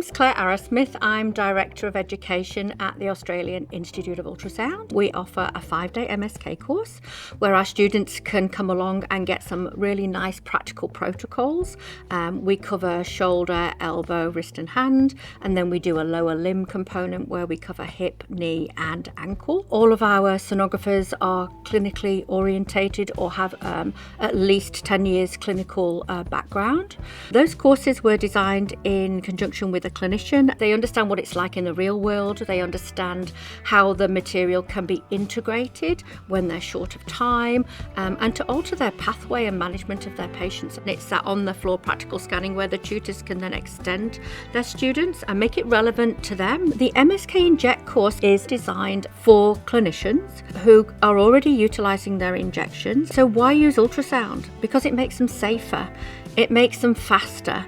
name's Claire Arrowsmith. I'm Director of Education at the Australian Institute of Ultrasound. We offer a 5-day MSK course where our students can come along and get some really nice practical protocols. We cover shoulder, elbow, wrist and hand, and then we do a lower limb component where we cover hip, knee and ankle. All of our sonographers are clinically orientated or have at least 10 years clinical background. Those courses were designed in conjunction with a clinician. They understand what it's like in the real world. They understand how the material can be integrated when they're short of time, and to alter their pathway and management of their patients. And it's that on the floor practical scanning where the tutors can then extend their students and make it relevant to them. The MSK Inject course is designed for clinicians who are already utilizing their injections. So why use ultrasound? Because it makes them safer. It makes them faster.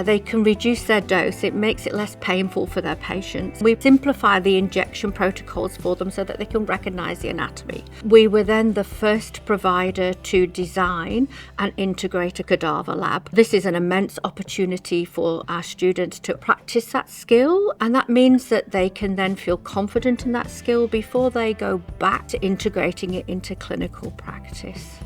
They can reduce their dose. It makes it less painful for their patients. We simplify the injection protocols for them so that they can recognize the anatomy. We were then the first provider to design and integrate a cadaver lab. This is an immense opportunity for our students to practice that skill, and that means that they can then feel confident in that skill before they go back to integrating it into clinical practice.